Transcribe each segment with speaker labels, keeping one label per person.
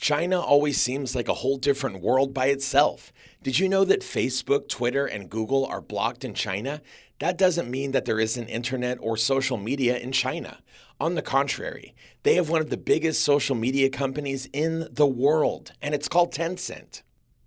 Speaker 1: China always seems like a whole different world by itself. Did you know that Facebook, Twitter, and Google are blocked in China? That doesn't mean that there isn't internet or social media in China. On the contrary, they have one of the biggest social media companies in the world, and it's called Tencent.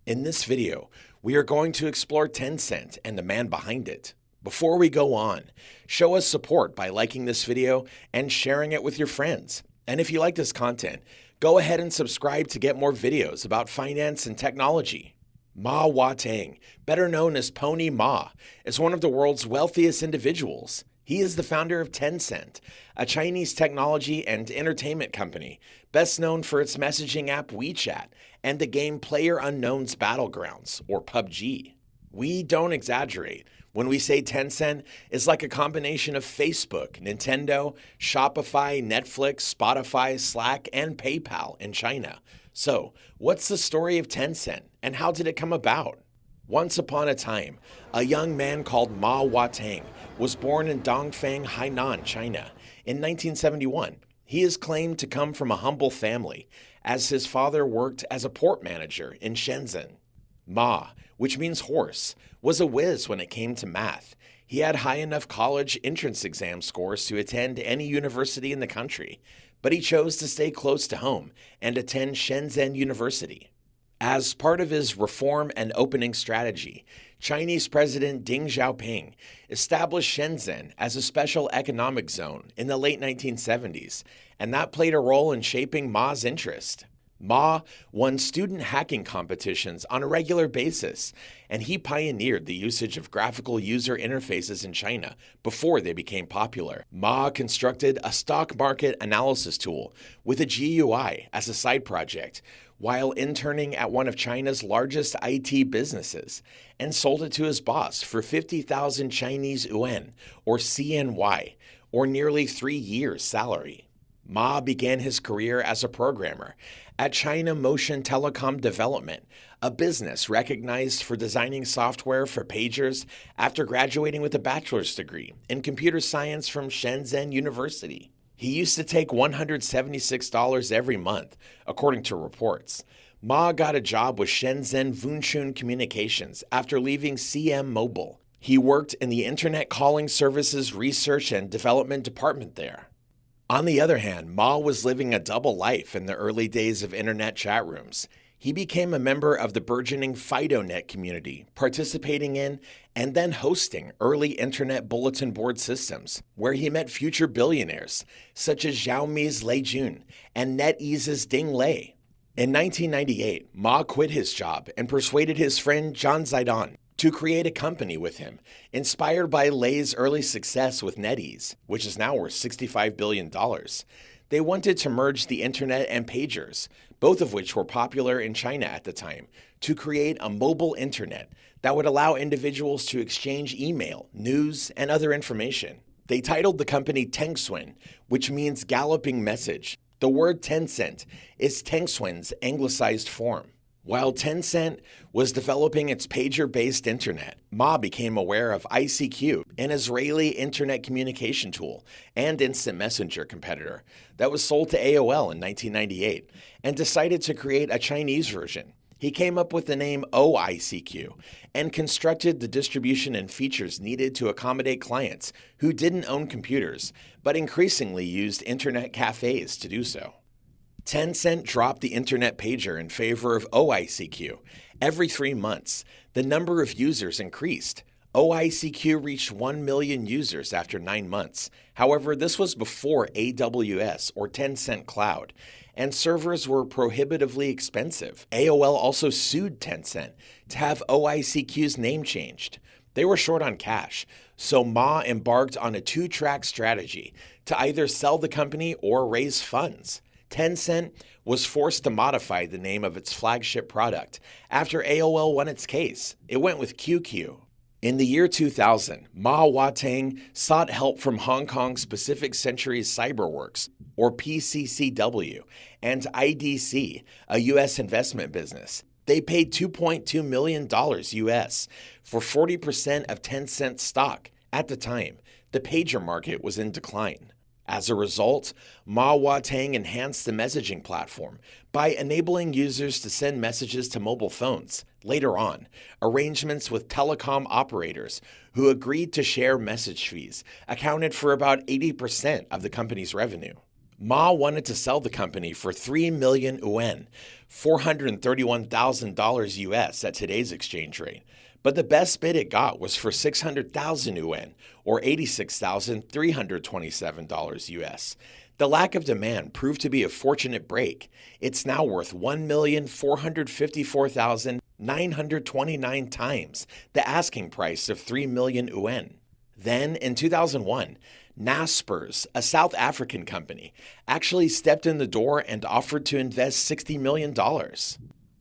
Speaker 1: In this video, we are going to explore Tencent and the man behind it. Before we go on, show us support by liking this video and sharing it with your friends. And if you like this content, go ahead and subscribe to get more videos about finance and technology. Ma Huateng, better known as Pony Ma, is one of the world's wealthiest individuals. He is the founder of Tencent, a Chinese technology and entertainment company, best known for its messaging app WeChat and the game PlayerUnknown's Battlegrounds, or PUBG. We don't exaggerate when we say Tencent is like a combination of Facebook, Nintendo, Shopify, Netflix, Spotify, Slack, and PayPal in China. So, what's the story of Tencent and how did it come about? Once upon a time, a young man called Ma Huateng was born in Dongfang, Hainan, China in 1971. He is claimed to come from a humble family, as his father worked as a port manager in Shenzhen. Ma, which means horse, was a whiz when it came to math. He had high enough college entrance exam scores to attend any university in the country, but he chose to stay close to home and attend Shenzhen University. As part of his reform and opening strategy, Chinese President Deng Xiaoping established Shenzhen as a special economic zone in the late 1970s, and that played a role in shaping Ma's interest. Ma won student hacking competitions on a regular basis, and he pioneered the usage of graphical user interfaces in China before they became popular. Ma constructed a stock market analysis tool with a GUI as a side project while interning at one of China's largest IT businesses, and sold it to his boss for 50,000 Chinese yuan, or CNY, or nearly 3 years' salary. Ma began his career as a programmer at China Motion Telecom Development, a business recognized for designing software for pagers after graduating with a bachelor's degree in computer science from Shenzhen University. He used to take $176 every month, according to reports. Ma got a job with Shenzhen Wunshun Communications after leaving CM Mobile. He worked in the Internet Calling Services Research and Development Department there. On the other hand, Ma was living a double life in the early days of internet chat rooms. He became a member of the burgeoning FidoNet community, participating in and then hosting early internet bulletin board systems, where he met future billionaires such as Xiaomi's Lei Jun and NetEase's Ding Lei. In 1998, Ma quit his job and persuaded his friend Zhang Zidong to create a company with him, inspired by Lei's early success with NetEase, which is now worth $65 billion. They wanted to merge the internet and pagers, both of which were popular in China at the time, to create a mobile internet that would allow individuals to exchange email, news, and other information. They titled the company Tencent, which means galloping message. The word Tencent is Tencent's anglicized form. While Tencent was developing its pager-based internet, Ma became aware of ICQ, an Israeli internet communication tool and instant messenger competitor that was sold to AOL in 1998, and decided to create a Chinese version. He came up with the name OICQ and constructed the distribution and features needed to accommodate clients who didn't own computers, but increasingly used internet cafes to do so. Tencent dropped the internet pager in favor of OICQ. Every 3 months, the number of users increased. OICQ reached 1 million users after 9 months. However, this was before AWS or Tencent Cloud, and servers were prohibitively expensive. AOL also sued Tencent to have OICQ's name changed. They were short on cash, so Ma embarked on a 2-track strategy to either sell the company or raise funds. Tencent was forced to modify the name of its flagship product after AOL won its case. It went with QQ. In the year 2000, Ma Huateng sought help from Hong Kong's Pacific Century Cyberworks, or PCCW, and IDC, a U.S. investment business. They paid $2.2 million US for 40% of Tencent stock. At the time, the pager market was in decline. As a result, Ma Huateng enhanced the messaging platform by enabling users to send messages to mobile phones. Later on, arrangements with telecom operators who agreed to share message fees accounted for about 80% of the company's revenue. Ma wanted to sell the company for 3 million yuan, $431,000 US at today's exchange rate. But the best bid it got was for 600,000 yuan, or $86,327 US. The lack of demand proved to be a fortunate break. It's now worth 1,454,929 times the asking price of 3 million yuan. Then, in 2001, Naspers, a South African company, actually stepped in the door and offered to invest $60 million.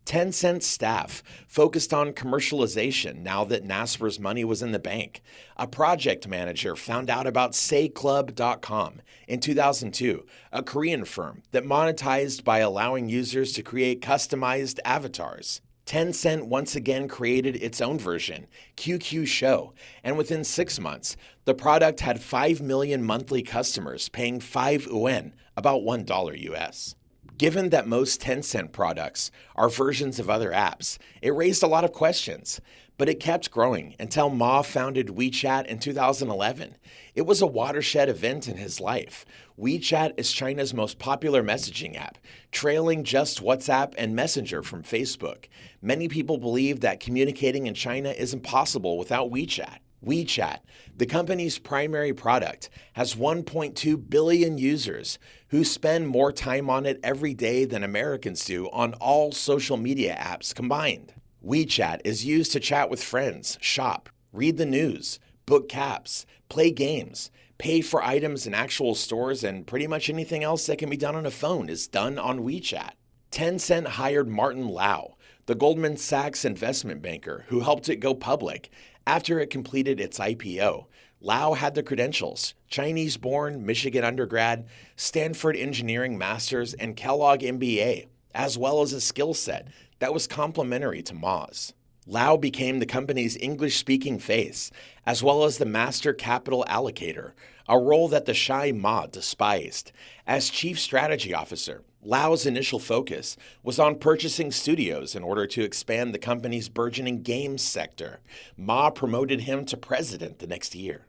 Speaker 1: Tencent staff focused on commercialization now that Naspers' money was in the bank. A project manager found out about sayclub.com in 2002, a Korean firm that monetized by allowing users to create customized avatars. Tencent once again created its own version, QQ Show, and within 6 months, the product had 5 million monthly customers paying 5 yuan, about $1 US. Given that most Tencent products are versions of other apps, it raised a lot of questions, but it kept growing until Ma founded WeChat in 2011. It was a watershed event in his life. WeChat is China's most popular messaging app, trailing just WhatsApp and Messenger from Facebook. Many people believe that communicating in China is impossible without WeChat. WeChat, the company's primary product, has 1.2 billion users who spend more time on it every day than Americans do on all social media apps combined. WeChat is used to chat with friends, shop, read the news, book cabs, play games, pay for items in actual stores, and pretty much anything else that can be done on a phone is done on WeChat. Tencent hired Martin Lau, the Goldman Sachs investment banker who helped it go public after it completed its IPO. Lau had the credentials: Chinese-born, Michigan undergrad, Stanford engineering master's, and Kellogg MBA, as well as a skill set that was complementary to Ma's. Lau became the company's English-speaking face, as well as the master capital allocator, a role that the shy Ma despised. As chief strategy officer, Lau's initial focus was on purchasing studios in order to expand the company's burgeoning games sector. Ma promoted him to president the next year.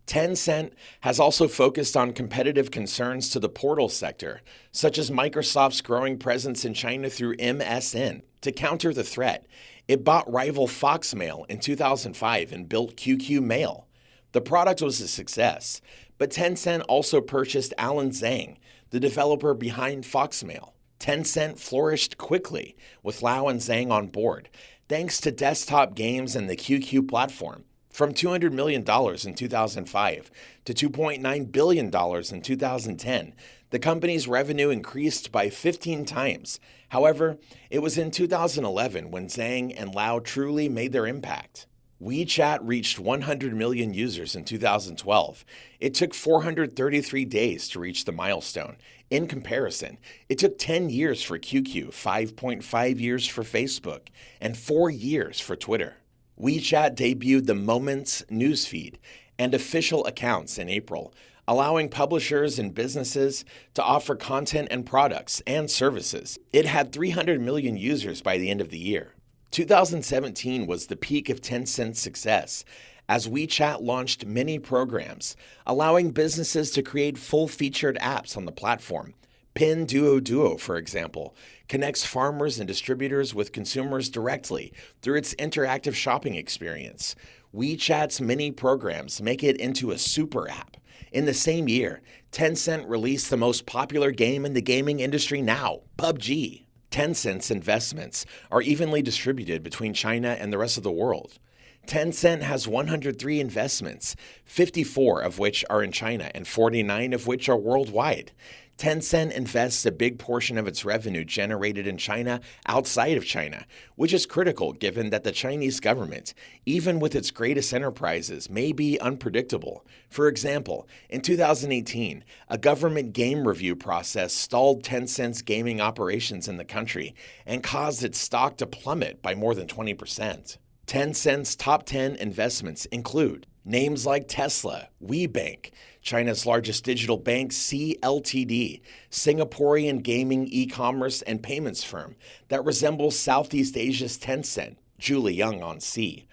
Speaker 1: Tencent has also focused on competitive concerns to the portal sector, such as Microsoft's growing presence in China through MSN. To counter the threat, it bought rival Foxmail in 2005 and built QQ Mail. The product was a success, but Tencent also purchased Alan Zhang, the developer behind Foxmail. Tencent flourished quickly with Lau and Zhang on board, thanks to desktop games and the QQ platform. From $200 million in 2005 to $2.9 billion in 2010, the company's revenue increased by 15 times. However, it was in 2011 when Zhang and Lau truly made their impact. WeChat reached 100 million users in 2012. It took 433 days to reach the milestone. In comparison, it took 10 years for QQ, 5.5 years for Facebook, and 4 years for Twitter. WeChat debuted the Moments newsfeed and official accounts in April, allowing publishers and businesses to offer content and products and services. It had 300 million users by the end of the year. 2017 was the peak of Tencent's success, as WeChat launched many programs, allowing businesses to create full-featured apps on the platform. Pinduoduo, for example, connects farmers and distributors with consumers directly through its interactive shopping experience. WeChat's many programs make it into a super app. In the same year, Tencent released the most popular game in the gaming industry now, PUBG. Tencent's investments are evenly distributed between China and the rest of the world. Tencent has 103 investments, 54 of which are in China and 49 of which are worldwide. Tencent invests a big portion of its revenue generated in China outside of China, which is critical given that the Chinese government, even with its greatest enterprises, may be unpredictable. For example, in 2018, a government game review process stalled Tencent's gaming operations in the country and caused its stock to plummet by more than 20%. Tencent's top 10 investments include Names like Tesla, WeBank, China's largest digital bank, CLTD, Singaporean gaming, e-commerce, and payments firm that resembles Southeast Asia's Tencent, Julie Young on C.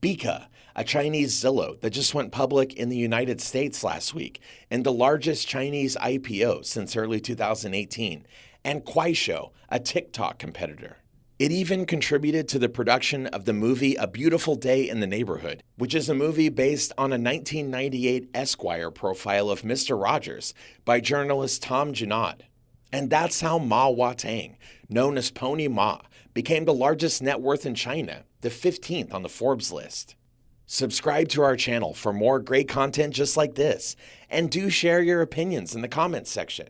Speaker 1: Bika, a Chinese Zillow that just went public in the United States last week and the largest Chinese IPO since early 2018, and Kuaishou, a TikTok competitor. It even contributed to the production of the movie A Beautiful Day in the Neighborhood, which is a movie based on a 1998 Esquire profile of Mr. Rogers by journalist Tom Junod. And that's how Ma Huateng, known as Pony Ma, became the largest net worth in China, the 15th on the Forbes list. Subscribe to our channel for more great content just like this, and do share your opinions in the comments section.